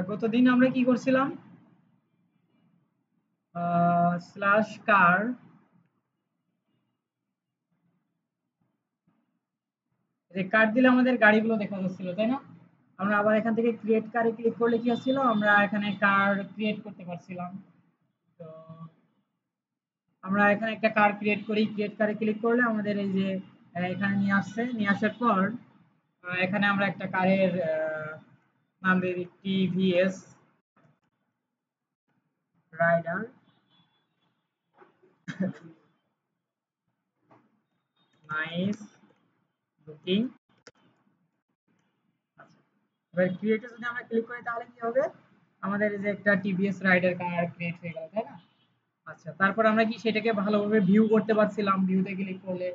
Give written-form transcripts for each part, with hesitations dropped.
গতদিন আমরা কি করছিলাম, স্ল্যাশ কার, যে কার দিলে আমাদের গাড়িগুলো দেখা যাচ্ছিল, তাই না? আমরা আবার এখান থেকে ক্রিয়েট কারে ক্লিক করলে কি হচ্ছিল, আমরা এখানে কার ক্রিয়েট করতে পারছিলাম। তো আমরা এখানে একটা কার ক্রিয়েট করি, ক্রিয়েট কারে ক্লিক করলে আমাদের এই যে এখানে নিয়ে আসছে, নিয়ে আসার পর এখানে আমরা একটা কারের নাম দিয়ে দিই টিভিএস রাইডার, নাইস লুকিং। আচ্ছা, এবার ক্রিয়েটে যদি আমরা ক্লিক করি তাহলে কি হবে, আমাদের এই যে একটা টিভিএস রাইডার কার ক্রিয়েট হয়ে গেল, তাই না? আচ্ছা, তারপর আমরা কি সেটাকে ভালোভাবে ভিউ করতে পারছিলাম, ভিউতে ক্লিক করলে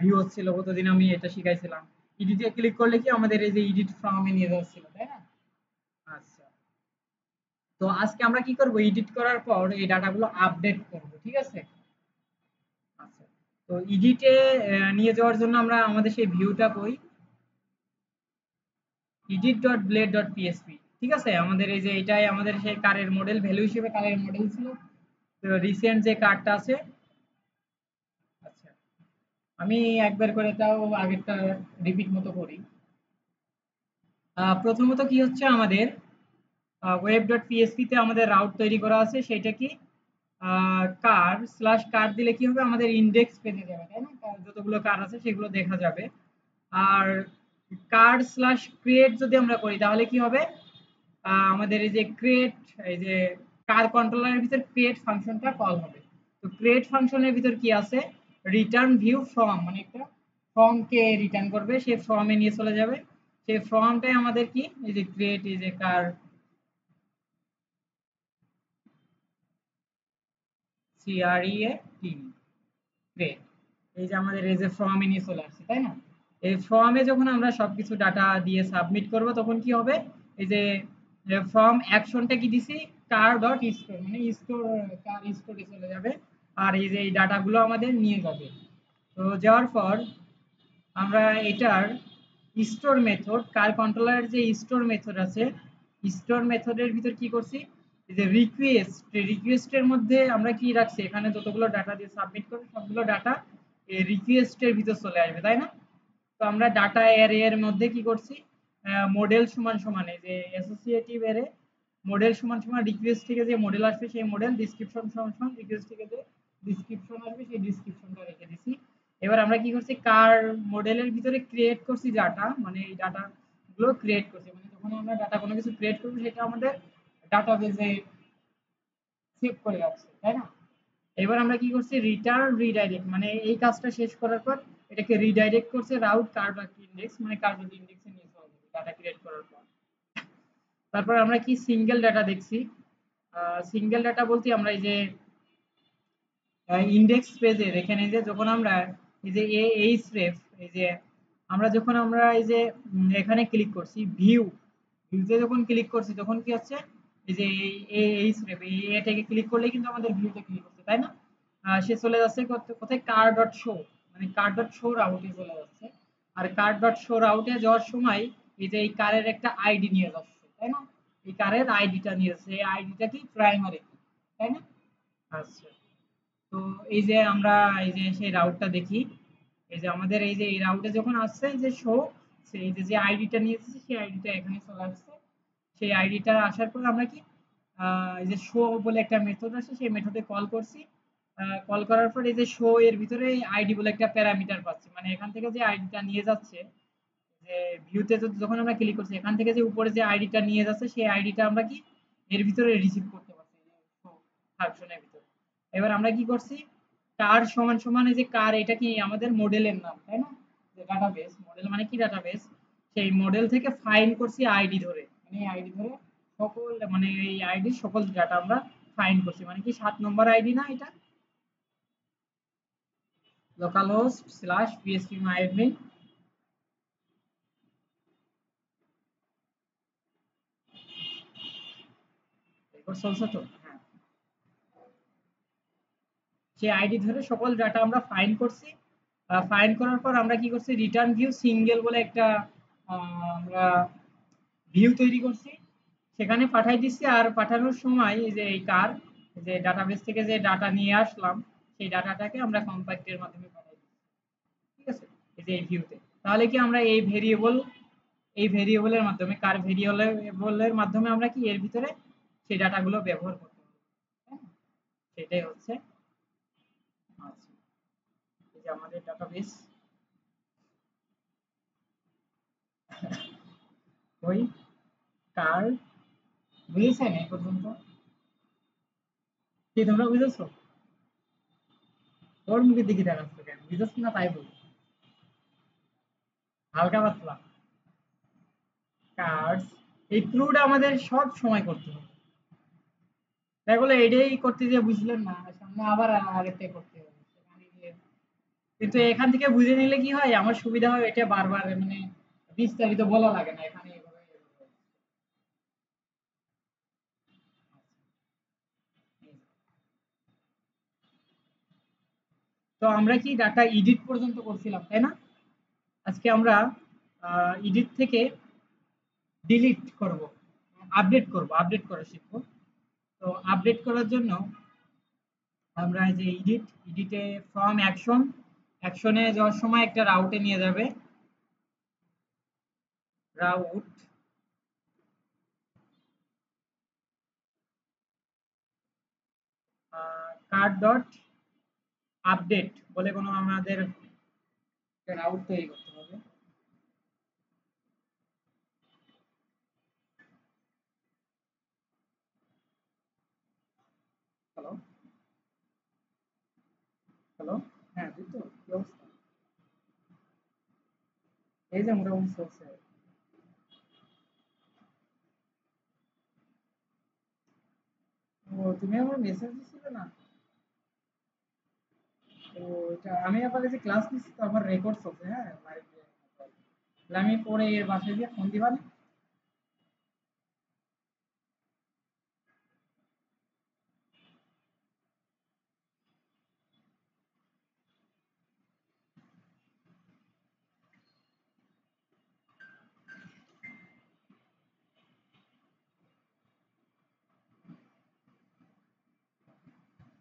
ভিউ হচ্ছিল, গতদিন আমি এটা শিখাইছিলাম। এডিটে ক্লিক করলে কি আমাদের এই যে এডিট ফ্রমে নিয়ে যাচ্ছিল, তাই না? আচ্ছা, তো আজকে আমরা কি করব, এডিট করার পর এই ডাটাগুলো আপডেট করব, ঠিক আছে? আচ্ছা, তো এডিটে নিয়ে যাওয়ার জন্য আমরা আমাদের সেই ভিউটা কই, edit.blade.php, ঠিক আছে? আমাদের এই যে এটাই আমাদের সেই কারের মডেল, ভ্যালু হিসেবে কারের মডেল ছিল। তো রিসেন্ট যে কারটা আছে, আচ্ছা, আমি একবার করে এটাও আগেরটা রিপিট মতো করি। প্রথমত কি হচ্ছে, আমাদের web.php তে আমাদের রাউট তৈরি করা আছে, সেটা কি কার স্ল্যাশ কার দিলে কি হবে, আমাদের ইন্ডেক্স পেজে যাবে, তাই না? যতগুলো কার আছে সেগুলো দেখা যাবে। আর কার স্ল্যাশ ক্রিয়েট যদি আমরা করি তাহলে কি হবে, আমাদের এই যে ক্রিয়েট, এই যে কার কন্ট্রোলারের ভিতর ক্রিয়েট ফাংশনটা কল হবে। তো ক্রিয়েট ফাংশনের ভিতর কি আছে, রিটার্ন ভিউ ফর্ম, মানে একটা ফর্মকে রিটার্ন করবে, সেই ফর্মে নিয়ে চলে যাবে। সেই ফর্মটাই আমাদের কি, এই যে ক্রিয়েট, এই যে কার CREAT ক্রিয়েট, এই যে আমাদের এই যে ফর্মে নিয়ে চলে আসছে, তাই না? এই ফর্মে যখন আমরা সবকিছু ডাটা দিয়ে সাবমিট করব তখন কি হবে, এই যে ফর্ম অ্যাকশনটা কি দিছি, কার ডট স্টোর, মানে স্টোর, কার স্টোরে চলে যাবে। আর এই যে এই ডাটাগুলো আমাদের নিয়ে যাবে। তো যাওয়ার পর আমরা এটার স্টোর মেথড, কার কন্ট্রোলারের যে স্টোর মেথড আছে, স্টোর মেথডের ভিতর কি করছি, এই যে রিকোয়েস্টের মধ্যে আমরা কি রাখছি, এখানে যতগুলো ডাটা দিয়ে সাবমিট করব সবগুলো ডাটা এই রিকোয়েস্টের ভিতর চলে আসবে, তাই না? তো আমরা ডাটা অ্যারে এর মধ্যে কি করছি, মডেল সমান সমান, এই যে অ্যাসোসিয়েটিভ অ্যারে মডেল সমান সমান রিকোয়েস্ট থেকে যে মডেল আসবে সেই মডেল, ডেসক্রিপশন সমান সমান রিকোয়েস্ট থেকে যে ডেসক্রিপশন আসবে সেই ডেসক্রিপশনটা রেখে দিছি। এবার আমরা কি করছি, কার মডেলের ভিতরে ক্রিয়েট করছি ডাটা, মানে এই ডাটা গুলো ক্রিয়েট করছি, মানে যখন আমরা ডাটা কোনো কিছু ক্রিয়েট করবো সেটা আমাদের ডাটাবেজে সেভ করে রাখছি, তাই না? এবার আমরা কি করছি, রিটার্ন রিডাইরেক্ট, মানে এই কাজটা শেষ করার পর এটাকে রিডাইরেক্ট করছে রাউট কার ডট ইন্ডেক্স, মানে কার ডট ইন্ডেক্সে নিয়ে চলে যাবে ডাটা ক্রিয়েট করার পর। তারপর আমরা কি সিঙ্গেল ডাটা দেখছি, সিঙ্গেল ডাটা বলতে আমরা এই যে ইন্ডেক্স পেজের এখানে যে যখন আমরা এই যে এইচ রেফ, এই যে আমরা এই যে এখানে ক্লিক করছি ভিউ, ভিউতে যখন ক্লিক করছি তখন কি হচ্ছে, এই যে এইচ রেফ এটাকে ক্লিক করলে কিন্তু আমাদের ভিউতে ক্লিক করছে, তাই না? সে চলে যাচ্ছে কোথায়, কার ডট শো, মানে কার ডট শো রাউটে চলে যাচ্ছে। আর কার ডট শো রাউটে যাওয়ার সময় এই যে এই কারের একটা আইডি নিয়ে যাচ্ছে, তাই না? এই কারের আইডিটা নিয়ে যাচ্ছে, এই আইডিটা কি প্রাইমারি, তাই না? আচ্ছা, তো এই যে আমরা এই যে সেই রাউটটা দেখি, এই যে আমাদের এই যে এই রাউটে যখন আসছে যে শো, সেই যে যে আইডিটা নিয়ে এসেছি সেই আইডিটা এখানে চলে আসছে। সেই আইডিটা আসার পর আমরা কি এই যে শো বলে একটা মেথড আছে, সেই মেথডে কল করছি। কল করার পর এই যে শো এর ভিতরে আইডি বলে একটা প্যারামিটার পাচ্ছি, মানে এখান থেকে যে আইডিটা নিয়ে যাচ্ছে, যে ভিউতে যখন আমরা ক্লিক করছি এখান থেকে যে উপরে যে আইডিটা নিয়ে যাচ্ছে সেই আইডিটা আমরা কি এর ভিতরে রিসিভ করতে পারছি, ফাংশনের ভিতরে। এবার আমরা কি করছি, কার সমান সমান, এই যে কার এটা কি আমাদের মডেলের নাম, তাই না? যে ডাটাবেস, মডেল মানে কি ডাটাবেস, সেই মডেল থেকে ফাইন্ড করছি আইডি ধরে, মানে আইডি ধরে সকল, মানে এই আইডির সকল ডাটা আমরা ফাইন্ড করছি, মানে কি 7 নম্বর আইডি না এটা, লোকাল হোস্ট স্ল্যাশ পিএসপি মাই অ্যাডমিন। এরপর চলছে তো, হ্যাঁ, সেই আইডি ধরে সকল ডাটা আমরা ফাইন্ড করছি। ফাইন্ড করার পর আমরা কি করছি, রিটার্ন ভিউ সিঙ্গেল বলে একটা আমরা ভিউ তৈরি করছি। সেখানে পাঠাই দিচ্ছি, আর পাঠানোর সময় এই যে এই কার যে ডাটাবেস থেকে যে ডাটা নিয়ে আসলাম সেই ডাটাটাকে আমরা কম্প্যাক্টের মাধ্যমে পাঠাই দিচ্ছি। ঠিক আছে, এই যে এই ভিউতে। তাহলে কি আমরা এই ভেরিয়েবলের মাধ্যমে কার ভেরিয়েবলের মাধ্যমে আমরা কি এর ভিতরে সেই ডাটাগুলো ব্যবহার করতে পারবো। হ্যাঁ, সেটাই হচ্ছে। আচ্ছা, এই যে আমাদের ডাটাবেস ওই কার, বুঝেছেন এই পর্যন্ত? কি তোমরা বুঝেছো? ওর মুখের দিকে দেখাচ্ছ কেন, বুঝেছো না তাই বল, হালকা পাতলা। কার্ডস, এই ক্লুটা আমাদের সব সময় করতে হবে। তাই বলে এটাই করতে যে বুঝলেন না, সামনে আবার আগেরটাই করতে হবে সেখানে গিয়ে। কিন্তু এখান থেকে বুঝে নিলে কি হয়, আমার সুবিধা হয়, এটা বারবার মানে বিস্তারিত বলা লাগে না, এখানে এভাবে এভাবে। তো আমরা কি ডাটা এডিট পর্যন্ত করছিলাম, তাই না? আজকে আমরা এডিট থেকে ডিলিট করব, আপডেট করা শিখবো। তো আপডেট করার জন্য আমরা এই যে এডিটে ফ্রম অ্যাকশনে যাওয়ার সময় একটা রাউটে নিয়ে যাবে, রাউট কার্ড ডট আপডেট বলে কোনো আমাদের রাউট তৈরি করতে হবে। হ্যালো, হ্যালো, হ্যাঁ বুঝতো কি অবস্থা? এই যে মোটামুটি চলছে। ও, তুমি আমার মেসেজ দিছিলে না? তো এটা আমি আবার এই যে ক্লাস নিচ্ছি তো আমার রেকর্ড চলছে, হ্যাঁ লাইভ। তাহলে আমি পরে এর বাসায় গিয়ে ফোন দিবা না?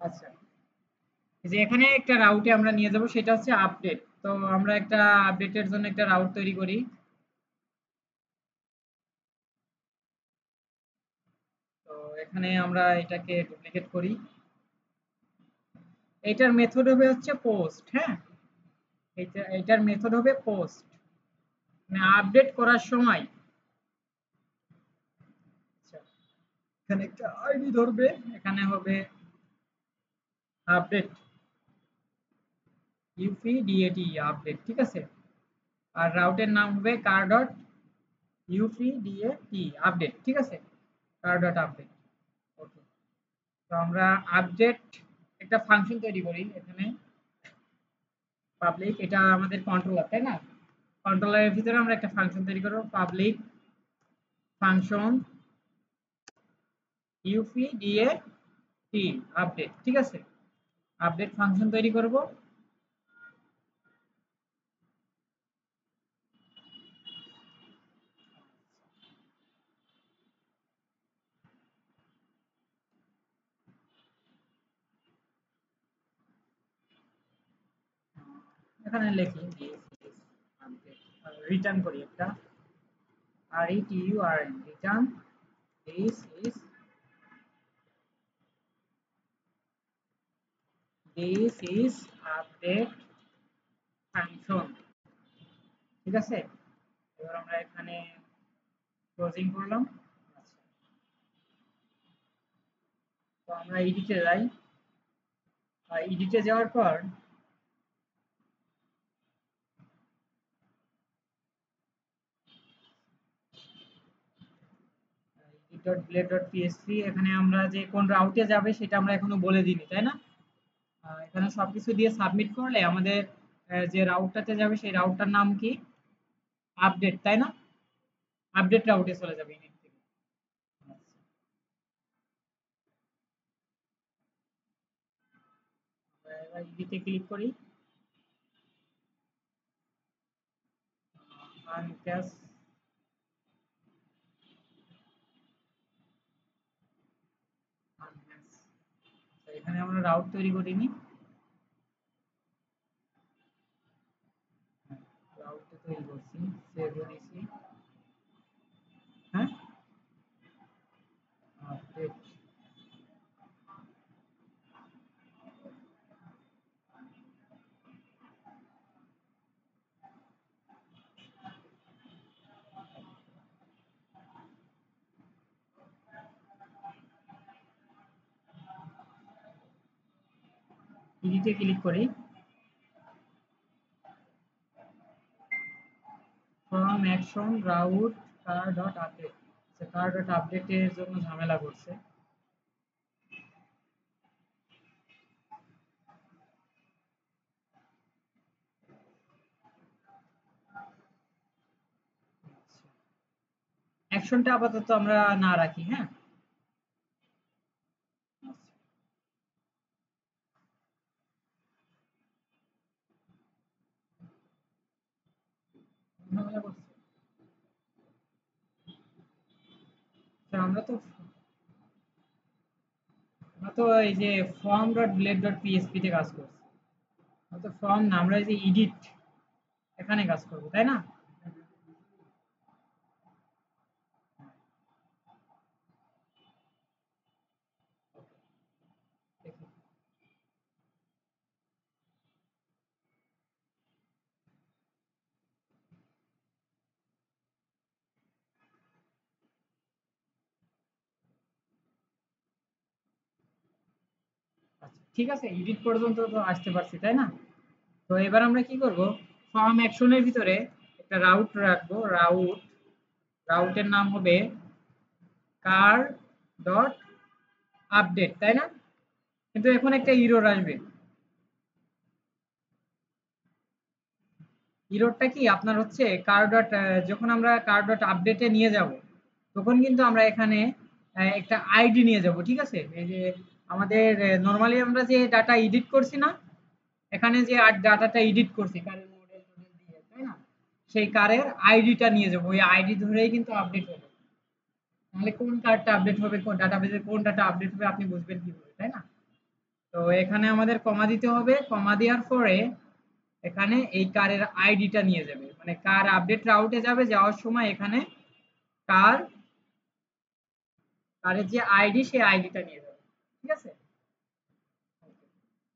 আচ্ছা, এই যে এখানে একটা রাউটে আমরা নিয়ে যাব, সেটা হচ্ছে আপডেট। তো আমরা একটা আপডেটের জন্য একটা রাউট তৈরি করি। তো এখানে আমরা এটাকে ডুপ্লিকেট করি। এটার মেথড হবে হচ্ছে পোস্ট, হ্যাঁ, এটার মেথড হবে পোস্ট, মানে আপডেট করার সময়। আচ্ছা, এখানে একটা আইডি ধরবে, এখানে হবে আপডেট, ইউপিডিএটি আপডেট, ঠিক আছে। আর রাউটের নাম হবে কার ডট ইউপিডিএটি আপডেট, ঠিক আছে, কার ডট আপডেট। ওকে, তো আমরা আপডেট একটা ফাংশন তৈরি করি এখানে, পাবলিক, এটা আমাদের কন্ট্রোলার, তাই না? কন্ট্রোলারের ভিতরে আমরা একটা ফাংশন তৈরি করব, পাবলিক ফাংশন ইউপিডিএটি আপডেট, ঠিক আছে। আপডেট ফাংশন তৈরি করব। এখানে লিখি আপডেট, রিটার্ন করি একটা return, return this is update function, ঠিক আছে। এবার আমরা এখানে ক্লোজিং করলাম। আচ্ছা, তো আমরা এডিটে যাই। এডিটে যাওয়ার পর edit.blade.php, এখানে আমরা যে কোন রাউটে যাবে সেটা আমরা এখনো বলে দিইনি, তাই না? এখানে সবকিছু দিয়ে সাবমিট করলে আমাদের যে রাউটটাতে যাবে সেই রাউটটার নাম কি? আপডেট, তাই না? আপডেট রাউটে চলে যাবে init থেকে। আচ্ছা, আমরা এবার এডিটে ক্লিক করি, আনক্যাশ এখানে আমরা রাউট তৈরি করিনি, রাউটটা তৈরি করছি, সেভ দিয়েছি। হ্যাঁ, আপডেট এডিটে ক্লিক করি, from action route car dot update, car dot আপডেটের জন্য ঝামেলা করছে। অ্যাকশনটা আপাতত আমরা না রাখি, হ্যাঁ। ঝামেলা করছে। আমরা তো এই যে form dot blade dot PSP তে কাজ করছি, আমরা তো ফর্ম না, আমরা এই যে এডিট এখানে কাজ করবো, তাই না? দেখি। আচ্ছা, ঠিক আছে, এডিট পর্যন্ত তো আসতে পারছি, তাই না? তো এবার আমরা কি করব, ফর্ম অ্যাকশনের ভিতরে একটা রাউট রাখবো, রাউটের নাম হবে কার ডট আপডেট, তাই না? কিন্তু এখন একটা ইরর আসবে। ইররটা কি আপনার হচ্ছে কার ডট, যখন আমরা কার ডট আপডেটে নিয়ে যাব তখন কিন্তু আমরা এখানে একটা আইডি নিয়ে যাব, ঠিক আছে? এই যে আমাদের নরমালি আমরা যে ডাটা এডিট করছি না, এখানে যে ডাটাটা এডিট করছি কারের মডেল টডেল দিয়ে, তাই না? সেই কারের আইডিটা নিয়ে যাব, ওই আইডি ধরেই কিন্তু আপডেট হবে। তাহলে কোন কার্ডটা আপডেট হবে, কোন ডাটাবেসে কোন ডাটা আপডেট হবে আপনি বুঝবেন কিভাবে, তাই না? তো এখানে আমাদের কমা দিতে হবে, কমা দেওয়ার পরে এখানে এই কারের আইডিটা নিয়ে যাবে, মানে কার আপডেট রাউটে যাবে, যাওয়ার সময় এখানে কার কারের যে আইডি সেই আইডিটা নিয়ে যাবে, ঠিক আছে?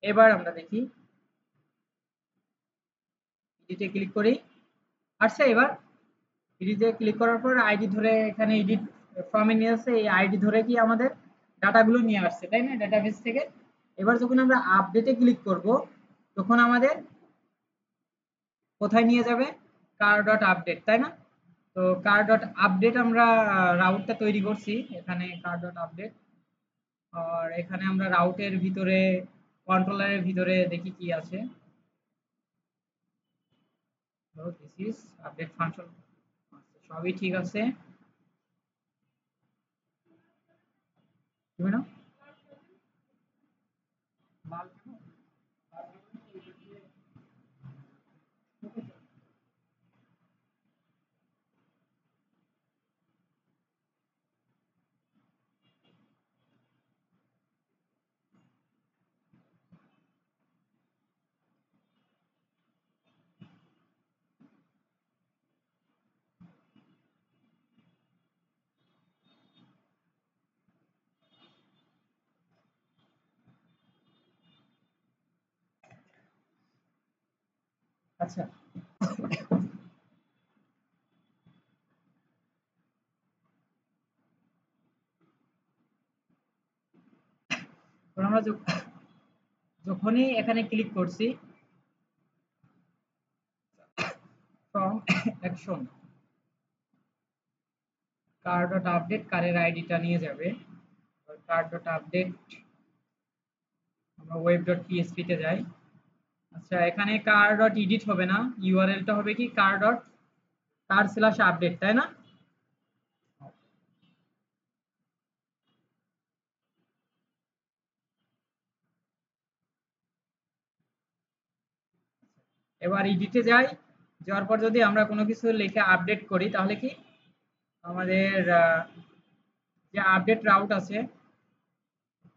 এবার আমরা দেখি, এডিটে ক্লিক করি, আচ্ছা এবার এডিটে ক্লিক করার পর আইডি ধরে এখানে এডিট ফর্মে নিয়ে আসছে, এই আইডি ধরে কি আমাদের ডাটাগুলো নিয়ে আসছে, তাই না, ডাটাবেস থেকে। এবার যখন আমরা আপডেটে ক্লিক করব তখন আমাদের কোথায় নিয়ে যাবে, কার ডট আপডেট, তাই না? তো কার ডট আপডেট আমরা রাউটটা তৈরি করছি, এখানে কার ডট আপডেট, আর এখানে আমরা রাউটের ভিতরে কন্ট্রোলারের ভিতরে দেখি কি আছে। তো দিস ইজ আপডেট ফাংশন, সবই ঠিক আছে, তুমি না আচ্ছা, তো আমরা যখনই এখানে ক্লিক করছি from action car dot update, কারের আইডিটা নিয়ে যাবে, কার ডট আপডেট, আমরা ওয়েব ডট পিএসপি তে যাই। আচ্ছা, এখানে কার ডট এডিট হবে না, ইউআরএলটা হবে কি কার ডট কার স্ল্যাশ আপডেট, তাই না? এবার এডিটে যাই, যাওয়ার পর যদি আমরা কোনো কিছু লিখে আপডেট করি তাহলে কি আমাদের যে আপডেট রাউট আছে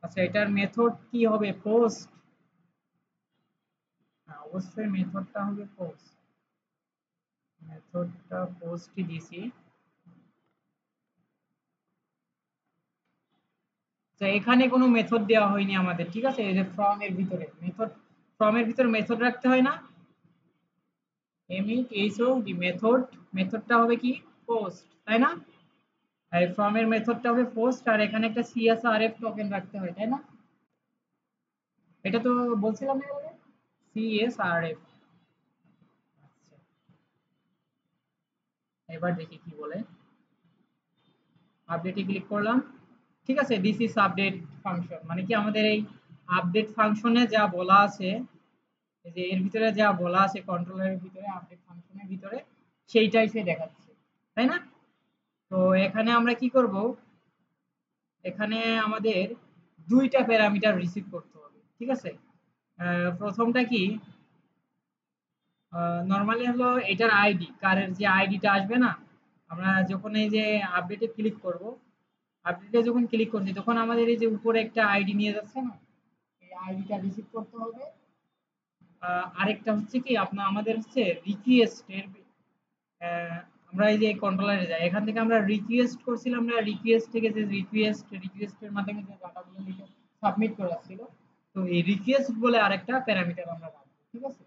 আচ্ছা, এটার মেথড কি হবে? পোস্ট। অবশ্যই মেথডটা হবে পোস্ট। মেথডটা পোস্টই দিছি। তো এখানে কোনো মেথড দেওয়া হয়নি আমাদের, ঠিক আছে? এই যে ফ্রম এর ভিতরে মেথড, ফ্রম এর ভিতরে মেথড রাখতে হয় না? এমইএইচওডি মেথড, মেথডটা হবে কি পোস্ট, তাই না? আর ফ্রম এর মেথডটা হবে পোস্ট, আর এখানে একটা সিএসআরএফ টোকেন রাখতে হয়, তাই না? এটা তো বলছিলাম না এবারে, সিএসআরএফ। আচ্ছা, এবার দেখি কি বলে। আপডেটে ক্লিক করলাম, ঠিক আছে। দিস ইজ আপডেট ফাংশন, মানে কি আমাদের এই আপডেট ফাংশনে যা বলা আছে, এই যে এর ভিতরে যা বলা আছে কন্ট্রোলারের ভিতরে, আপডেট ফাংশনের ভিতরে, সেইটাই সে দেখাচ্ছে, তাই না? তো এখানে আমরা কি করব, এখানে আমাদের দুইটা প্যারামিটার রিসিভ করতে হবে, ঠিক আছে। প্রথমটা কি, নরমালি হলো এটার আইডি, কারের যে আইডিটা আসবে না, আমরা যখন এই যে আপডেটে ক্লিক করব, আপডেটে যখন ক্লিক করছি তখন আমাদের এই যে উপরে একটা আইডি নিয়ে যাচ্ছে না, এই আইডিটা রিসিভ করতে হবে। আরেকটা হচ্ছে কি আপনার আমাদের হচ্ছে রিকোয়েস্ট এর, আমরা এই যে কন্ট্রোলারে যাই, এখান থেকে আমরা রিকোয়েস্ট করছিলাম না, রিকোয়েস্ট থেকে যে রিকোয়েস্টের মাধ্যমে যে ডাটাগুলো লিখে সাবমিট করা ছিল, তো এই রিকোয়েস্ট বলে আরেকটা প্যারামিটার আমরা রাখবো, ঠিক আছে।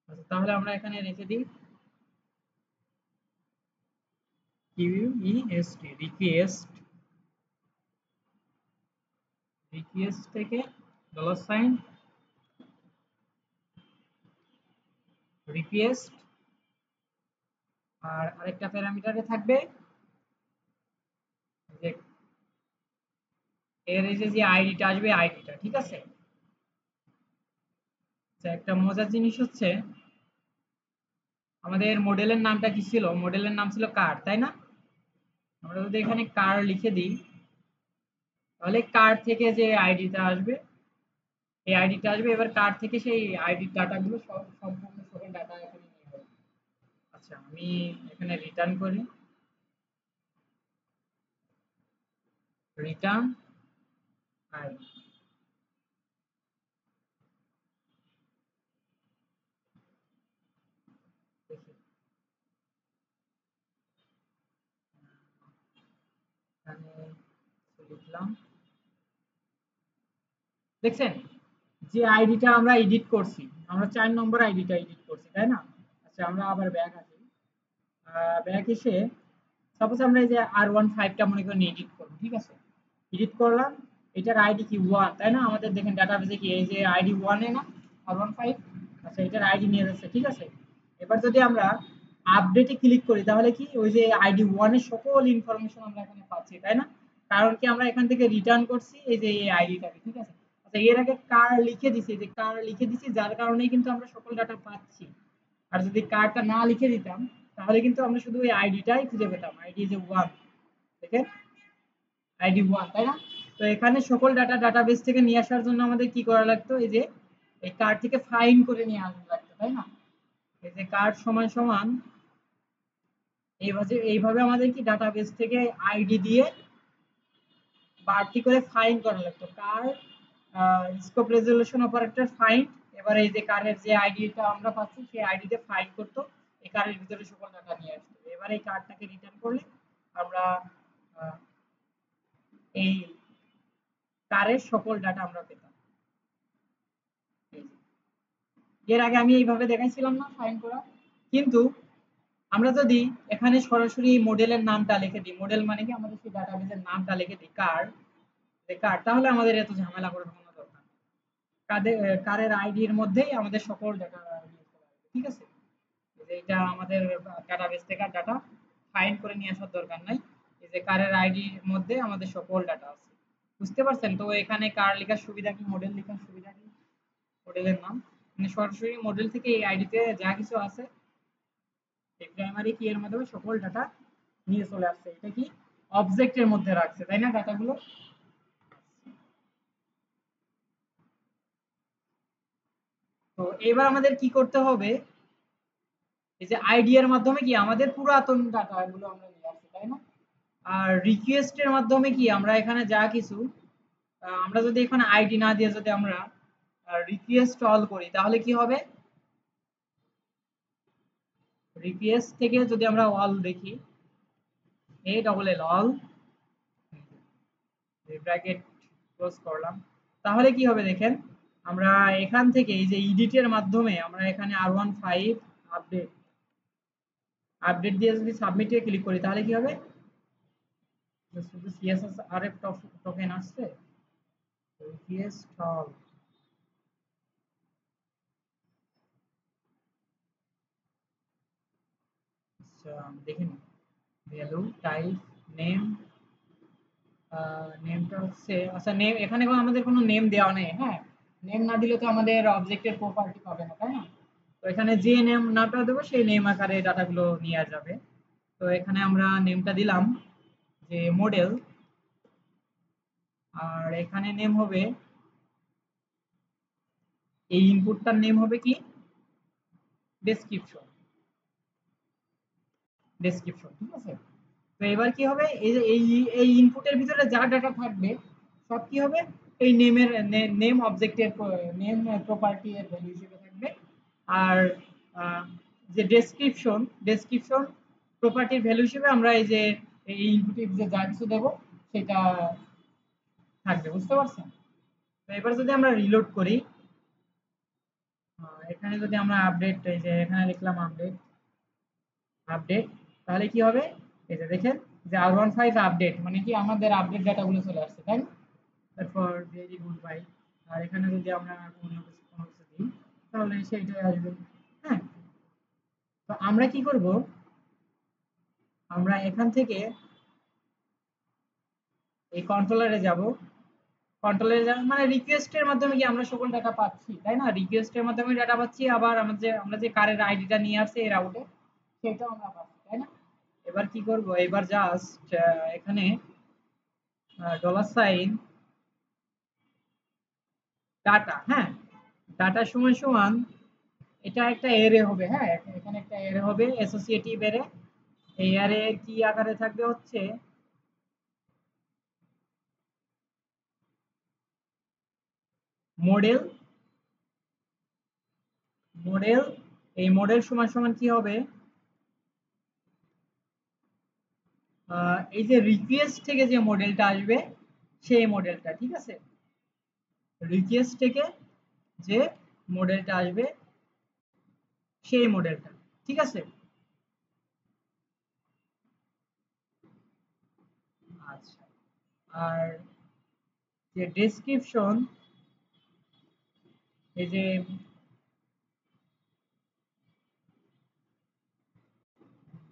আচ্ছা, তাহলে আমরা এখানে রেখে দিই কিউইএসটি রিকোয়েস্ট, রিকোয়েস্ট থেকে ডলার সাইন রিকোয়েস্ট, আর আরেকটা প্যারামিটারে থাকবে যে এর এই যে আইডিটা আসবে, আইডিটা, ঠিক আছে। আচ্ছা, একটা মজার জিনিস হচ্ছে আমাদের মডেলের নামটা কি ছিল? মডেলের নাম ছিল কার, তাই না? আমরা যদি এখানে কার লিখে দিই, তাহলে কার থেকে যে আইডিটা আসবে, এই আইডিটা আসবে, এবার কার থেকে সেই আইডির ডাটাগুলো সম্পূর্ণ সকল ডাটা এখানে নিয়ে হবে। আচ্ছা, আমি এখানে রিটার্ন করি, রিটার্ন আইডি, দেখি এখানে লিখলাম, দেখছেন যে আইডিটা আমরা এডিট করছি, আমরা 4 নম্বর আইডিটা এডিট করছি, তাই না? আচ্ছা, আমরা আবার ব্যাক আসি, ব্যাক এসে সাপোজ আমরা এই যে R15টা মনে করেন এডিট করব, ঠিক আছে। এডিট করলাম, এটার আইডি কি 1, তাই না? আমাদের দেখেন ডাটাবেসে কি এই যে আইডি 1 এ না, R15। আচ্ছা, এটার আইডি নিয়ে যাচ্ছে, ঠিক আছে। এবার যদি আমরা আপডেটে ক্লিক করি তাহলে কি ওই যে আইডি 1 এর সকল ইনফরমেশন আমরা এখানে পাচ্ছি, তাই না? কারণ কি আমরা এখান থেকে রিটার্ন করছি এই যে এই আইডিটাকে, ঠিক আছে। আচ্ছা, এর আগে কার লিখে দিছি, যে কার লিখে দিছি, যার কারণেই কিন্তু আমরা সকল ডাটা পাচ্ছি। আর যদি কারটা না লিখে দিতাম তাহলে কিন্তু আমরা শুধু ওই আইডিটাই খুঁজে পেতাম, আইডি যে 1, দেখেন আইডি 1, তাই না? তো এখানে সকল ডাটা ডাটাবেস থেকে নিয়ে আসার জন্য আমাদের কি করা লাগতো, এই যে এই কার্ড থেকে ফাইন্ড করে নিয়ে আসা লাগতো, তাই না? এই যে কার্ড সমান সমান এইভাবে এইভাবে আমাদের কি ডাটাবেস থেকে আইডি দিয়ে বাড়তি করে ফাইন্ড করা লাগতো কার, স্কোপ রেজলিউশন অপারেটর ফাইন্ড। এবার এই যে কারের যে আইডিটা আমরা পাচ্ছি সেই আইডিতে ফাইন্ড করতো, এই কারের ভিতরে সকল ডাটা নিয়ে আসতো। এবার এই কার্ডটাকে রিটার্ন করলে আমরা আহ, এই কারের সকল ডাটা আমরা পেতাম। এই যে, এর আগে আমি এইভাবে দেখাইছিলাম না ফাইন্ড করা, কিন্তু আমরা যদি এখানে সরাসরি মডেলের নামটা লিখে দিই, মডেল মানে কি আমাদের সেই ডাটাবেসের নামটা লিখে দিই কার, কার, তাহলে আমাদের এত ঝামেলা করে কোনো দরকার নেই। কাদের কারের আইডির মধ্যেই আমাদের সকল ডাটা, ঠিক আছে। এই যে এটা আমাদের ডাটাবেস থেকে ডাটা ফাইন্ড করে নিয়ে আসার দরকার নাই, এই যে কারের আইডির মধ্যে আমাদের সকল ডাটা আছে। বুঝতে পারছেন তো? এখানে কার লেখার সুবিধা কি, মডেল লেখার সুবিধা কি, মডেলের নাম মানে সরাসরি মডেল থেকে এই আইডিতে যা কিছু আছে এই প্রাইমারি কি এর মাধ্যমে সকল ডাটা নিয়ে চলে আসছে। এটা কি অবজেক্টের মধ্যে রাখছে, তাই না ডাটাগুলো? তো এবার আমাদের কি করতে হবে, এই যে আইডি এর মাধ্যমে কি আমাদের পুরাতন ডাটা গুলো আমরা নিয়ে আসছি, তাই না? আর রিকোয়েস্ট এর মাধ্যমে কি আমরা এখানে যা কিছু আমরা যদি এখানে আইডি না দিয়ে যদি আমরা রিকোয়েস্ট অল করি তাহলে কি হবে? রিকোয়েস্ট থেকে যদি আমরা অল দেখি, এ double L all, bracket close করলাম, তাহলে কি হবে দেখেন, আমরা এখান থেকে এই যে এডিটের মাধ্যমে আমরা এখানে R15 আপডেট আপডেট দিয়ে যদি সাবমিটে ক্লিক করি তাহলে কি হবে? শুধু সিএসএস আরএফ টোকেন আসছে, রিকোয়েস্ট অল, আচ্ছা দেখে নিই, ভ্যালু টাইপ নেম, নেমটা হচ্ছে, আচ্ছা নেম এখানে আমাদের কোনো নেম দেওয়া নেই, হ্যাঁ নেম না দিলে তো আমাদের অবজেক্টের প্রপার্টি পাবে না, তাই না? তো এখানে যে নেম নামটা দেবো সেই নেম আকারে ডাটাগুলো নিয়ে যাবে। তো এখানে আমরা নেমটা দিলাম যে মডেল, আর এখানে নেম হবে, এই ইনপুটটার নেম হবে কি? ডেসক্রিপশন, ডেসক্রিপশন, ঠিক আছে? তো এবার কি হবে, এই যে এই ইনপুটের ভিতরে যা ডাটা থাকবে সব কি হবে, এই নেমের নেম অবজেক্টের নেম প্রপার্টি এর ভ্যালু হিসেবে থাকবে। আর যে ডেসক্রিপশন, ডেসক্রিপশন প্রপার্টির ভ্যালু হিসেবে আমরা এই যে এই ইনপুটে যে যা কিছু দেবো সেটা থাকবে, বুঝতে পারছেন? তো এবার যদি আমরা রিলোড করি, এখানে যদি আমরা আপডেট, এই যে এখানে লিখলাম আপডেট, আপডেট, তাহলে কি হবে, এই যে দেখেন যে R15 আপডেট মানে কি আমাদের আপডেট ডাটাগুলো চলে আসছে, তাই না? তারপর ভেরি গুড বাই, আর এখানে যদি আমরা কোনো কিছু দিই তাহলে সেইটাই আসবে, হ্যাঁ? তো আমরা কি করব, আমরা এখান থেকে এই কন্ট্রোলারে যাব, কন্ট্রোলারে যাব মানে রিকোয়েস্টের মাধ্যমে কি আমরা সকল ডাটা পাচ্ছি, তাই না? রিকোয়েস্টের মাধ্যমে ডাটা পাচ্ছি, আবার আমরা যে কারের আইডিটা নিয়ে আসছি এই রাউটে সেটাও আমরা পাচ্ছি, তাই না? এবার কি করব, এবার জাস্ট এখানে ডলার সাইন ডাটা, হ্যাঁ ডাটা সমান সমান, এটা একটা এরে হবে, হ্যাঁ এখানে একটা এরে হবে অ্যাসোসিয়েটিভ এরে, এই এরে কি আকারে থাকবে হচ্ছে মডেল, মডেল, এই মডেল সমান সমান কি হবে, এই যে রিকোয়েস্ট থেকে যে মডেলটা আসবে সেই মডেলটা, ঠিক আছে? রিকোয়েস্ট থেকে যে মডেলটা আসবে সেই মডেলটা, ঠিক আছে? আচ্ছা, আর যে ডেসক্রিপশন, এই যে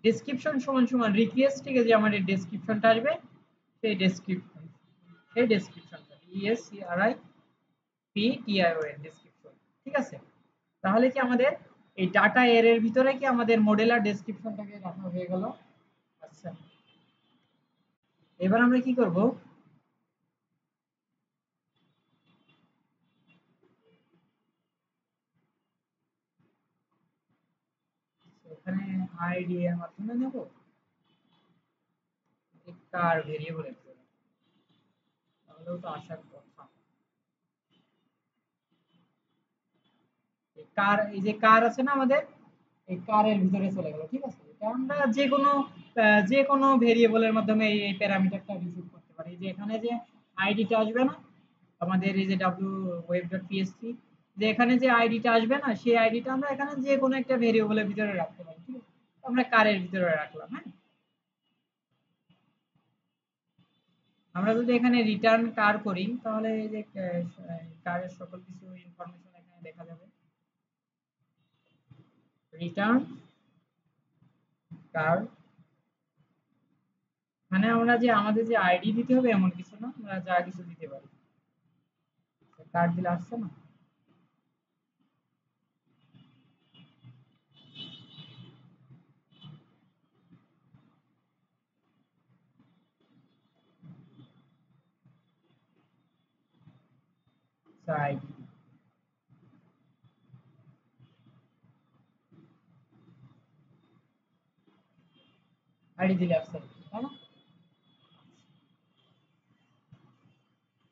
ডেসক্রিপশন সমান সমান রিকোয়েস্ট থেকে যে আমাদের ডেসক্রিপশনটা আসবে সেই ডেসক্রিপশন, সেই ডেসক্রিপশনটা ESCRI PTIO এর ডেসক্রিপশন, ঠিক আছে? তাহলে কি আমাদের এই ডাটা এর ভিতরে কি আমাদের মডেল আর ডেসক্রিপশনটাকে রাখা হয়ে গেল। আচ্ছা, এবার আমরা কি করব, এখানে আইডি এর মাধ্যমে নেব কার ভেরিয়েবলের জন্য, তাহলেও তো আসার কথা, এই কার, এই যে কার আছে না আমাদের, এই কারের ভিতরে চলে গেল, ঠিক আছে? এটা আমরা যে কোনো ভেরিয়েবলের মাধ্যমে এই প্যারামিটারটা রিসিভ করতে পারি। যে এখানে যে আইডিটা আসবে না আমাদের, এই যে web.php, যে এখানে যে আইডিটা আসবে না সেই আইডিটা আমরা এখানে যে কোনো একটা ভেরিয়েবলের ভিতরে রাখতে পারি, ঠিক আছে? আমরা কারের ভিতরে রাখলাম, হ্যাঁ? আমরা যদি এখানে রিটার্ন কার করি তাহলে এই যে কারের সকল কিছু ইনফরমেশন এখানে দেখা যাবে, রিটার্ন কার, মানে আমরা যে আমাদের যে আইডি দিতে হবে এমন কিছু না, আমরা যা কিছু দিতে পারি, কার দিলে আসছে না, আইডি, আইডি দিলে আসছে, তাই না?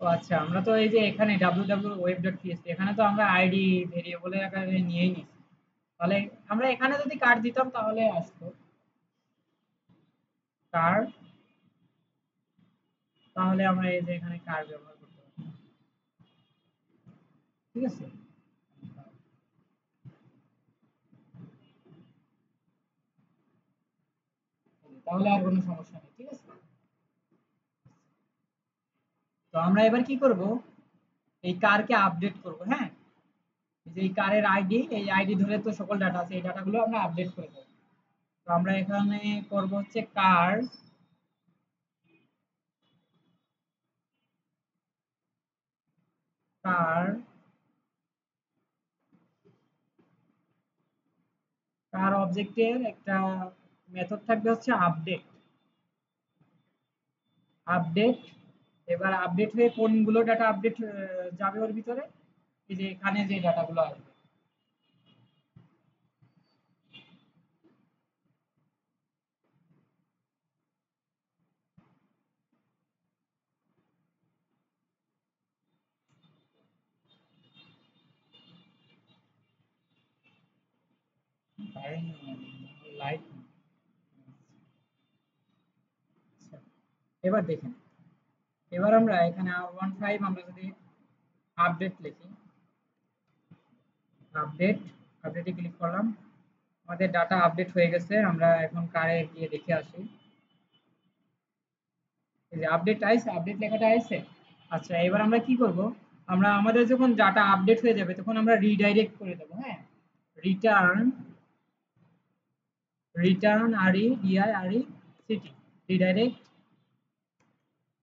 ও আচ্ছা, আমরা তো এই যে এখানে www.web.php এখানে তো আমরা আইডি ভেরিয়েবলের আকারে নিয়েই নিছি। তাহলে আমরা এখানে যদি কার দিতাম তাহলে আসতো কার, তাহলে আমরা এই যে এখানে কার ব্যবহার করতে পারি। ঠিক আছে? তাহলে আর কোনো সমস্যা নেই। ঠিক আছে? তো আমরা এবার কি করব? এই কারকে আপডেট করব, হ্যাঁ? এই যে এই কারের আইডি, এই আইডি ধরে তো সকল ডাটা আছে, এই ডাটাগুলো আমরা আপডেট করে দেব। তো আমরা এখানে করব হচ্ছে কার, কার, কার অবজেক্টের একটা মেথড থাকবে হচ্ছে আপডেট, আপডেট। এবার আপডেট হয়ে কোনগুলো ডাটা আপডেট যাবে ওর ভিতরে, এই যে এখানে যে ডাটাগুলো আসবে। লাইট, এবার দেখেন, এবার আমরা এখানে 15 আমরা যদি আপডেট লিখি, আপডেট, আপডেটে ক্লিক করলাম, আমাদের ডাটা আপডেট হয়ে গেছে। আমরা এখন কারে গিয়ে দেখে আসি। এই যে আপডেট আইছে, আপডেট লেখাটা আইছে। আচ্ছা, এবার আমরা কি করব? আমরা আমাদের যখন ডাটা আপডেট হয়ে যাবে তখন আমরা রিডাইরেক্ট করে দেব, হ্যাঁ? Return, return R E D I R E C T, redirect,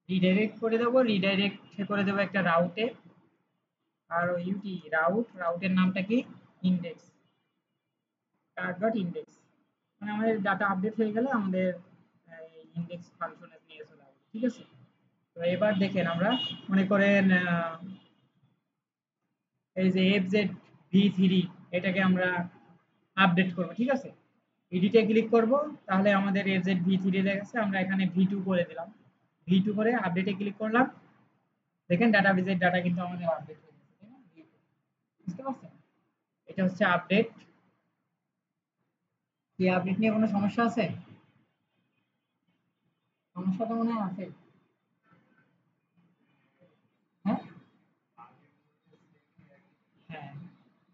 redirect করে দেব, রিডাইরেক্ট করে দেব একটা রাউটে, আর ইউটি রাউট, রাউটের নামটা কি? ইনডেক্স, কার ডট ইনডেক্স। মানে আমাদের ডাটা আপডেট হয়ে গেলে আমাদের ইনডেক্স ফাংশনে নিয়ে চলে আসবে। ঠিক আছে? তো এবার দেখেন আমরা মনে করেন এই যে এফজেড ভি থ্রি, এটাকে আমরা আপডেট করব। ঠিক আছে? এডিটে ক্লিক করব, তাহলে আমাদের এফজেড ভি থ্রি দেখাচ্ছে, আমরা এখানে ভি টু করে দিলাম, ভি টু করে আপডেটে ক্লিক করলাম। দেখেন ডাটাবেজের ডাটা কিন্তু আমাদের আপডেট হয়ে গেছে, তাই না? বুঝতে পারছেন? এটা হচ্ছে আপডেট। এই আপডেট নিয়ে কোনো সমস্যা আছে? সমস্যা তো মনে হয় আছে। হ্যাঁ, হ্যাঁ,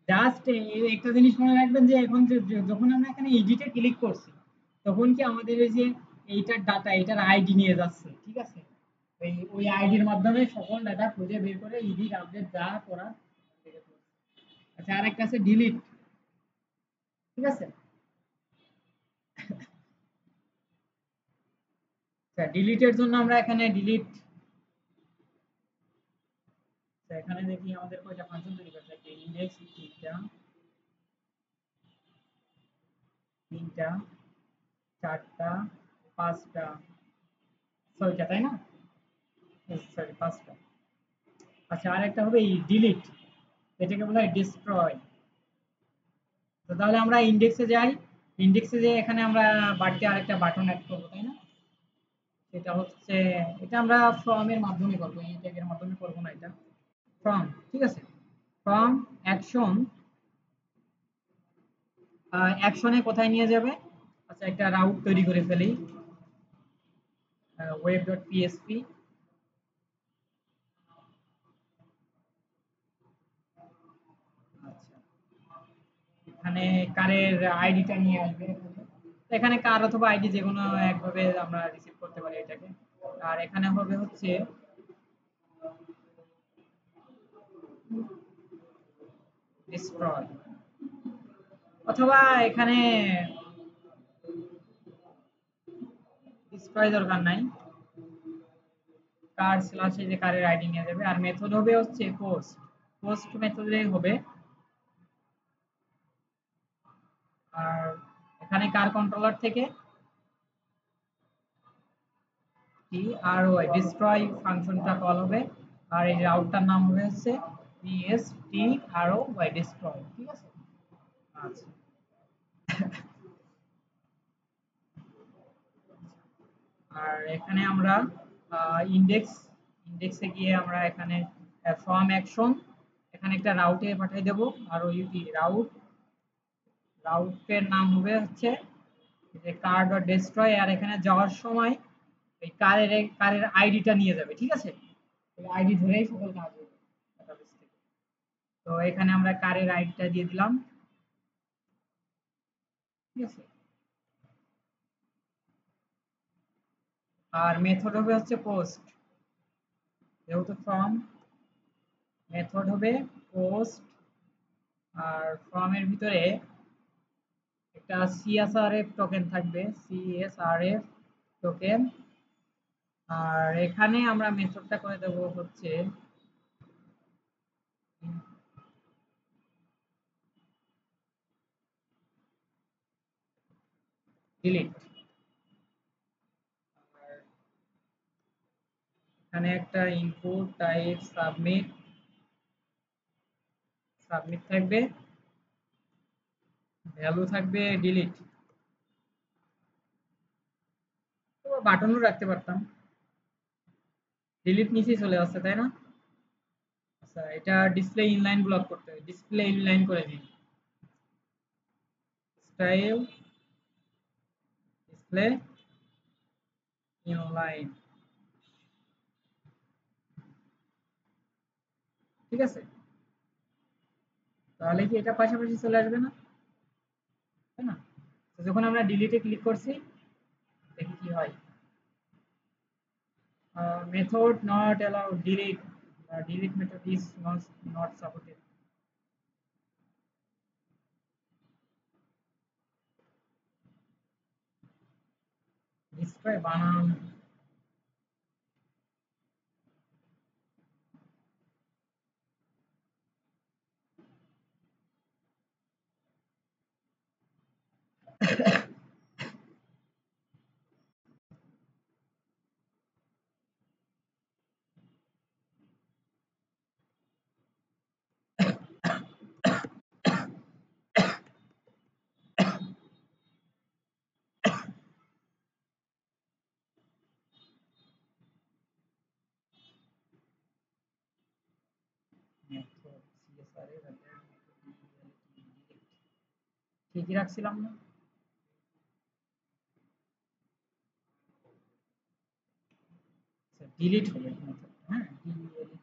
জাস্ট একটা জিনিস মনে রাখবেন যে এখন যখন আমরা এখানে এডিটে ক্লিক করছি তখন কি আমাদের এই যে এইটার ডাটা, এটার আইডি নিয়ে যাচ্ছে। ঠিক আছে? ওই আইডির মাধ্যমে সকল ডাটা খুঁজে বের করে এডিট আপডেট যা করা। আচ্ছা, আর একটা আছে ডিলিট। ঠিক আছে? আচ্ছা, ডিলিটের জন্য আমরা এখানে ডিলিট, এখানে দেখি আমাদের কয়টা ফাংশন তৈরি করতে হবে। ইনডেক্স তিনটা, তিনটা, চারটা, পাঁচটা, ছয়টা, তাই না? সরি, পাঁচটা। আচ্ছা, আর একটা হবে এই ডিলিট, এটাকে বলা হয় ডিস্ট্রয়। তো তাহলে আমরা ইনডেক্সে যাই, ইনডেক্সে যেয়ে এখানে আমরা বাড়তি আরেকটা বাটন অ্যাড করবো, তাই না? সেটা হচ্ছে, এটা আমরা ফ্রম এর মাধ্যমে করবো, এই ট্যাগের মাধ্যমে করবো না এটা। ফ্রম, ঠিক আছে? ফ্রম অ্যাকশন, অ্যাকশনে কোথায় নিয়ে যাবে? আচ্ছা, একটা রাউট তৈরি করে ফেলি, ওয়েব ডট পিএসপি। আচ্ছা, এখানে কারের আইডিটা নিয়ে আসবে এখানে। তো এখানে কার অথবা আইডি যে কোনো একভাবে আমরা রিসিভ করতে পারি এটাকে। আর এখানে হবে হচ্ছে ডিস্ট্রয়, অথবা এখানে ডিস্ট্রয় দরকার নাই, কার স্ল্যাশ এই যে কারের আইডি নিয়ে যাবে। আর মেথড হবে হচ্ছে পোস্ট, পোস্ট মেথডে হবে। আর এখানে কার কন্ট্রোলার থেকে টি আর ওয়াই ডিস্ট্রয় ফাংশনটা কল হবে। আর এই রাউটটার নাম হবে হচ্ছে পিএস টি আর ওয়াই ডিস্ট্রয়। ঠিক আছে? আচ্ছা, আর এখানে আমরা ইনডেক্স, ইন্ডেক্সে গিয়ে আমরা এখানে ফ্রম অ্যাকশন এখানে একটা রাউটে পাঠিয়ে দেব আর ওই রাউটের নাম হবে হচ্ছে যে কার ডট ডেস্ট্রয় আর এখানে যাওয়ার সময় এই কারের আইডিটা নিয়ে যাবে ঠিক আছে আইডি ধরেই সকল কাজ হবে database থেকে। তো এখানে আমরা কারের আইডিটা দিয়ে দিলাম ঠিক আছে আর মেথড হবে হচ্ছে পোস্ট যেহেতু ফ্রম মেথড হবে পোস্ট আর ফর্ম এর ভিতরে একটা CSRF টোকেন থাকবে CSRF টোকেন আর এখানে আমরা মেথডটা করে দেব হচ্ছে ডিলিট আর এখানে একটা ইনপুট টাইপ সাবমিট থাকবে ভ্যালু থাকবে ডিলিট তো বাটনও রাখতে পারতাম ডিলিট নিচেই চলে আসছে তাই না আচ্ছা এটা ডিসপ্লে ইনলাইন ব্লক করতে হবে ডিসপ্লে ইনলাইন করে দিন স্টাইল ডিসপ্লে ইনলাইন ঠিক আছে তাহলে কি এটা পাশাপাশি চলে আসবে না তাই না তো যখন আমরা ডিলিটে ক্লিক করছি দেখি কি হয় method not allowed delete delete method is not supported destroy বানান method CSRF ঠিকই রাখছিলাম না ডিলিট হবে method হ্যাঁ delete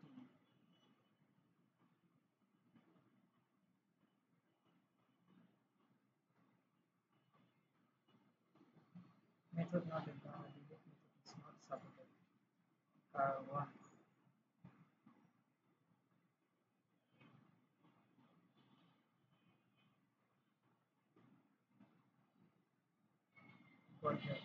method not allowed delete method is not supported one পর্যায়ে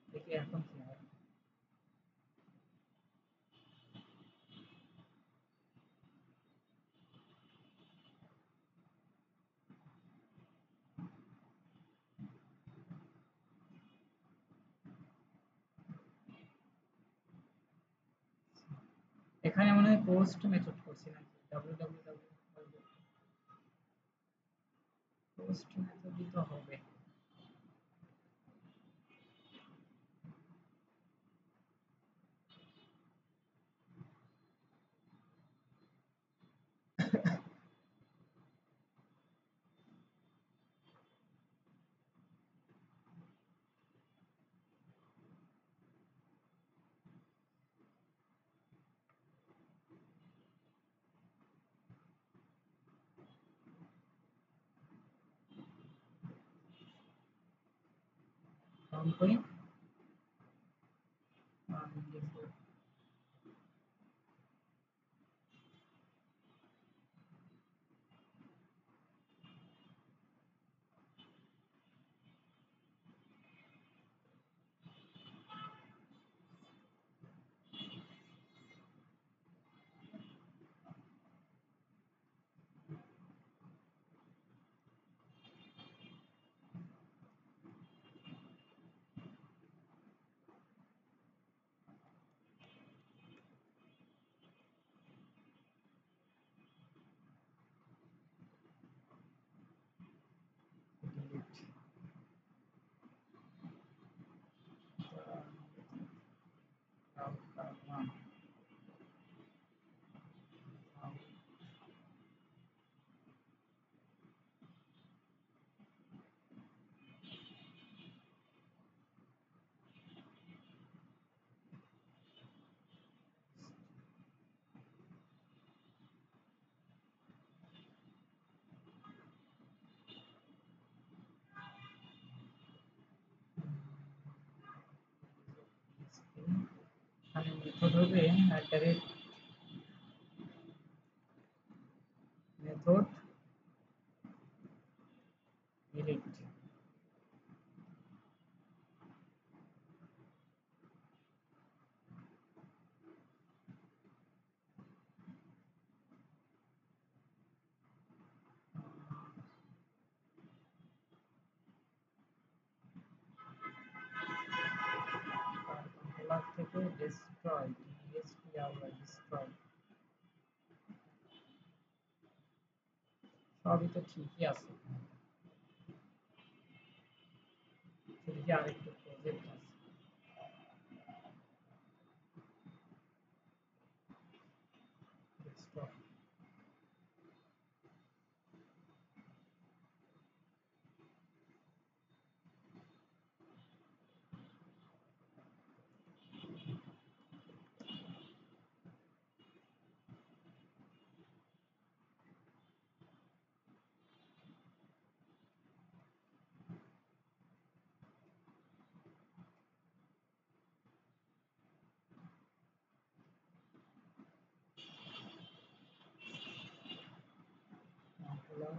দেখি এখন কি হয় এখানে মনে হয় পোস্ট মেথড করছি নাকি www পোস্ট মেথডই তো হবে কাউন্ট করি মেথড হবে মেথড ডিলিট। কন্ট্রোলার থেকে ডিস্ট্রয়, ডিস্ট্রয়, সবই তো ঠিকই আছে, শুধু কি আরেকটু প্রজেক্ট আছে। ডিস্ট্রয় কন্ট্রোলার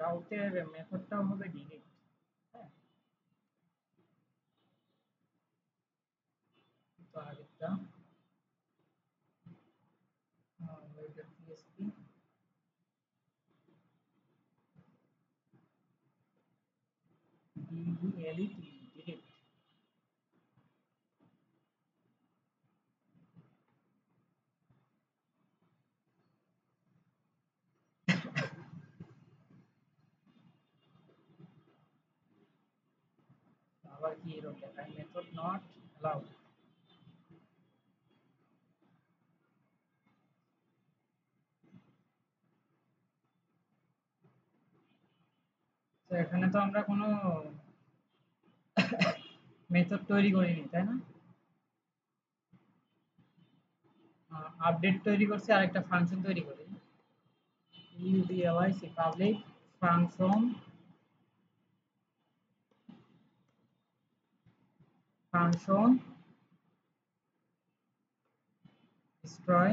রাউটের মেথডটাও হবে ডিলিট। হ্যাঁ, তো আগেরটা পিএসপি ডিডিএলইটি ডিলিট। আবার কি এরকম দেখায়, মেথড নট অ্যালাউড। তো এখানে তো আমরা কোনো মেথড তৈরি করিনি, তাই না? আপডেট তৈরি করছি আর একটা ফাংশন তৈরি করি, public ফাংশন destroy।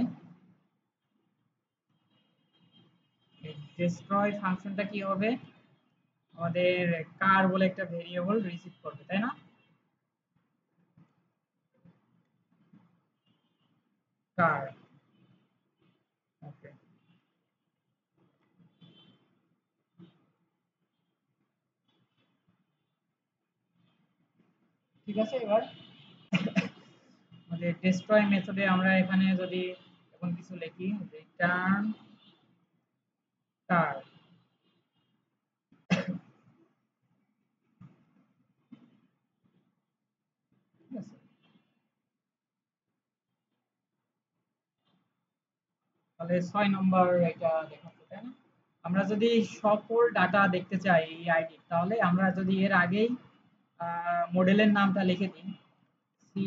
destroy ফাংশনটা কি হবে, আমাদের কার বলে একটা ভেরিয়েবল রিসিভ করবে, তাই না? কার, ওকে, ঠিক আছে। এবার আমাদের destroy মেথডে আমরা এখানে যদি এখন কিছু লিখি, রিটার্ন কার, তাহলে 6 নম্বর এটা দেখাচ্ছে, তাই না? আমরা যদি সকল ডাটা দেখতে চাই এই আইডি, তাহলে আমরা যদি এর আগেই মডেলের নামটা লিখে দিই সি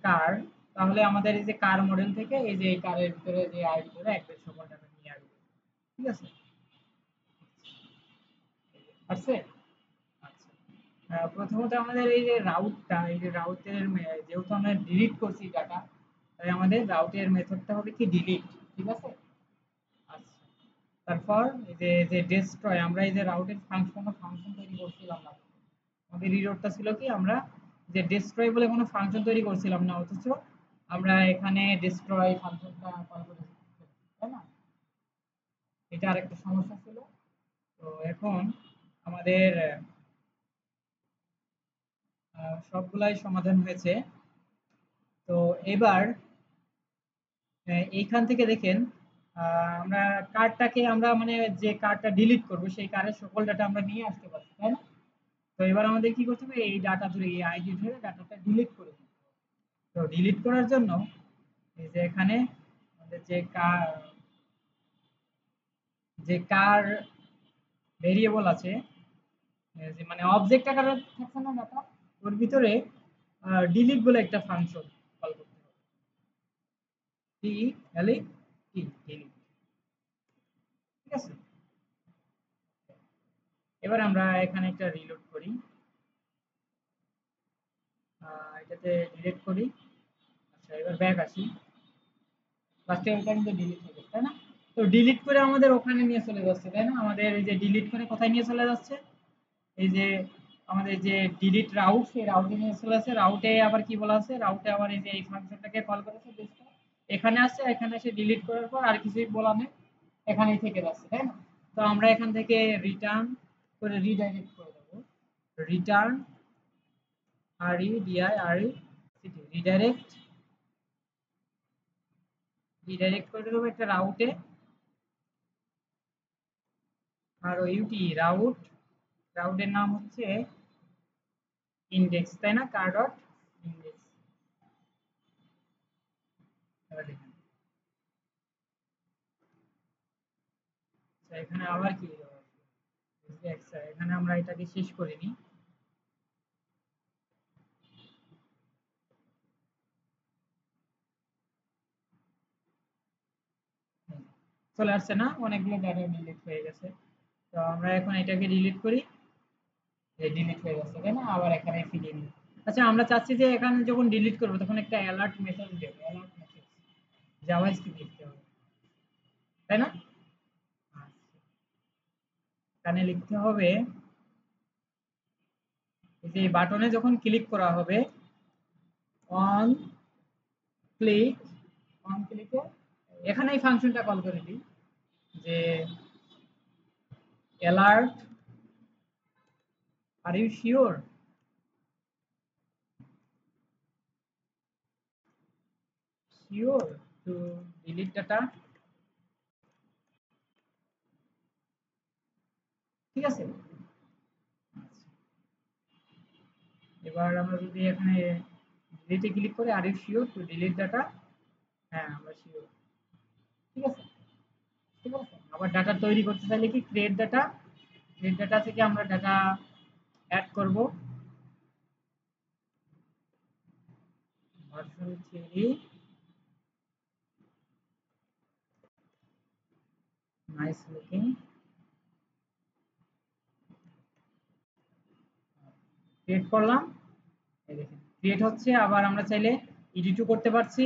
কার, তাহলে আমাদের এই যে কার মডেল থেকে এই যে এই কারের ভিতরে যে আইডি ধরে একবার সকল ডাটা নিয়ে আসবে। ঠিক আছে? আছে? আচ্ছা। প্রথমত আমাদের এই যে রাউটটা, এই যে রাউটের যেহেতু আমরা ডিলিট করছি ডাটা, তাই আমাদের রাউটের মেথডটা হবে কি ডিলিট। ঠিক আছে? আচ্ছা। তারপর এই যে ডেস্ট্রয়, আমরা এই যে রাউটের ফাংশন তৈরি করছিলাম না। আমাদের রিলোডটা ছিল কি, আমরা যে ডেস্ট্রয় বলে কোনো ফাংশন তৈরি করছিলাম না, অথচ আমরা এখানে ডেস্ট্রয় ফাংশনটা কল করেছি, তাই না? এটা আরেকটা সমস্যা ছিল। তো এখন আমাদের সবগুলাই সমাধান হয়েছে। তো এবার এইখান থেকে দেখেন, আমরা কার্ডটাকে আমরা মানে যে কার্ডটা ডিলিট করব সেই কার্ডের সকল ডাটা আমরা নিয়ে আসতে পারছি, তাই না? তো এবার আমাদের কি করতে হবে, এই ডাটা ধরে এই আইডি ধরে ডাটাটা ডিলিট করে দিতে হবে। তো ডিলিট করার জন্য এই যে এখানে আমাদের যে কার ভেরিয়েবল আছে, যে মানে অবজেক্ট আকারে থাকছে না ডাটা, ওর ভিতরে ডিলিট বলে একটা ফাংশন কল করতে হবে। টি এল ই টি ডিলিট। ঠিক আছে? এবার আমরা এখানে একটা রিলোড করি, এটাতে ডিলিট করি। আচ্ছা, এবার ব্যাক আসি। ফার্স্টে ওটা কিন্তু ডিলিট হয়ে গেছে, তাই না? তো ডিলিট করে আমাদের ওখানে নিয়ে চলে যাচ্ছে, তাই না? আমাদের এই যে ডিলিট করে কোথায় নিয়ে চলে যাচ্ছে, এই যে আমাদের যে ডিলিট রাউট, সেই রাউটে নিয়ে চলে আসছে। রাউটে আবার কি বলা আছে, রাউটে আবার এই যে এই ফাংশনটাকে কল করেছে লিস্টে, এখানে আসছে, এখানে এসে ডিলিট করার পর আর কিছুই বলা নেই, এখানেই থেকে যাচ্ছে, তাই না? তো আমরা এখান থেকে রিটার্ন করে রিডাইরেক্ট করে দেবো, রিটার্ন আর ই ডিআই আর ই সিটি, রিডাইরেক্ট, রিডাইরেক্ট করে দেবো একটা রাউটে, আর ইউটি রাউট, রাউটের নাম হচ্ছে ইন্ডেক্স, তাই না? কার ডট ইন্ডেক্স। এবার দেখেন, আচ্ছা, এখানে আবার কি আচ্ছা, এখানে আমরা এটাকে শেষ করিনি। চলে আসছে না, অনেকগুলো ডাটা ডিলিট হয়ে গেছে। তো আমরা এখন এটাকে ডিলিট করি, ডিলিট হয়ে গেছে, তাই না? আবার এখানে ফিরিয়ে নিই। আচ্ছা, আমরা চাচ্ছি যে এখানে যখন ডিলিট করবো তখন একটা অ্যালার্ট মেসেজ দেবো, অ্যালার্ট মেসেজ জাভাস্ক্রিপ্ট লিখতে হবে, তাই না? আচ্ছা, এখানে লিখতে হবে যে বাটনে যখন ক্লিক করা হবে, অন ক্লিক, অন ক্লিকে এখানে এই ফাংশনটা কল করে দিই, যে alert are you sure, sure to delete data. ঠিক আছে? এবার আমরা যদি এখানে ডিলিটে ক্লিক করি, are you sure to delete data, হ্যাঁ আমরা শিওর। ঠিক আছে? ঠিক আছে, আবার ডাটা তৈরি করতে চাইলে কি, ক্রিয়েট ডাটা, ক্রিয়েট ডাটা থেকে আমরা ডাটা অ্যাড করব, ভার্সন 3, নাইস লুকিং, ক্রিয়েট করলাম। এই দেখেন ক্রিয়েট হচ্ছে। আবার আমরা চাইলে এডিটও করতে পারছি।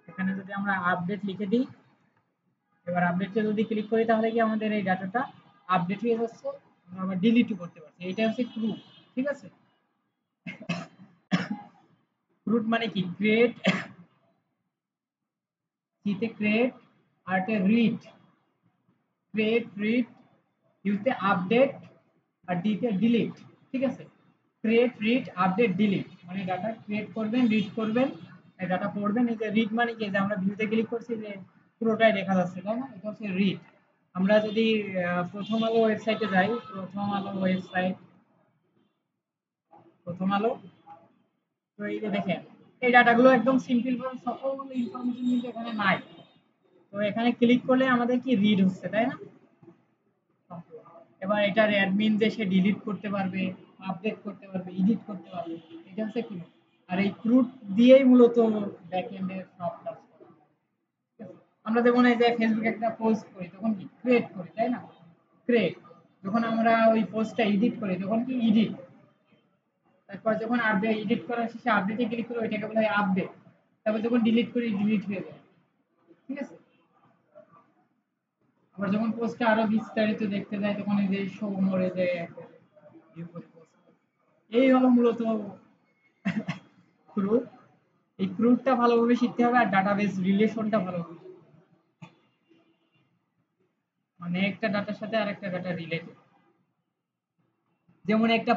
এখানে যদি আমরা আপডেট লিখে দিই, এবার আপডেটে যদি ক্লিক করি, তাহলে কি আমাদের এই ডাটাটা আপডেট হয়ে যাচ্ছে। আমরা আবার ডিলিটও করতে পারছি। এটা হচ্ছে ক্রুট। ঠিক আছে? ক্রুট মানে কি, ক্রিয়েট, সিতে ক্রিয়েট, আরতে রিড, ক্রিয়েট রিড, ইউতে আপডেট, আর ডিতে ডিলিট। ঠিক আছে? ক্রিয়েট রিড আপডেট ডিলিট মানে ডাটা ক্রিয়েট করবেন, রিড করবেন, এই ডাটা পড়বেন। এই যে রিড মানে কি, যে আমরা ভিউতে ক্লিক করছি, যে পুরোটাই দেখা যাচ্ছে, তাই না? এটা হচ্ছে রিড। আমরা যদি প্রথম আলো ওয়েবসাইটে যাই, প্রথম আলো ওয়েবসাইট, প্রথম আলো, তো এই যে দেখেন এই ডাটাগুলো একদম সিম্পল ভাবে সকল ইনফরমেশন কিন্তু এখানে নাই। তো এখানে ক্লিক করলে আমাদের কি রিড হচ্ছে, তাই না? এবার এটার অ্যাডমিন যে সে ডিলিট করতে পারবে, আপডেট করতে পারবে, এডিট করতে পারবে। এটা হচ্ছে ক্রুড। আর এই ক্রুড দিয়েই মূলত ব্যাকএন্ডের সব কাজ করা হয়। ঠিক আছে? আমরা যেমন এই যে ফেসবুকে একটা পোস্ট করি তখন কি ক্রিয়েট করি, তাই না? ক্রিয়েট। যখন আমরা ওই পোস্টটা এডিট করি তখন কি এডিট। তারপর যখন আপডেট এডিট করা শেষে আপডেটে ক্লিক করি ওইটাকে বলা হয় আপডেট। তারপর যখন ডিলিট করি ডিলিট হয়ে যায়। ঠিক আছে? আবার যখন পোস্টটা আরো বিস্তারিত দেখতে যাই তখন এই যে শো মোরে যে ভিউ করে পোস্ট। এই হলো মূলত ক্রুড। এই ক্রুডটা ভালোভাবে শিখতে হবে আর ডাটাবেস রিলেশনটা ভালোভাবে শিখতে হবে। মানে একটা ডাটার সাথে আরেকটা ডাটা রিলেটেড। যেমন একটা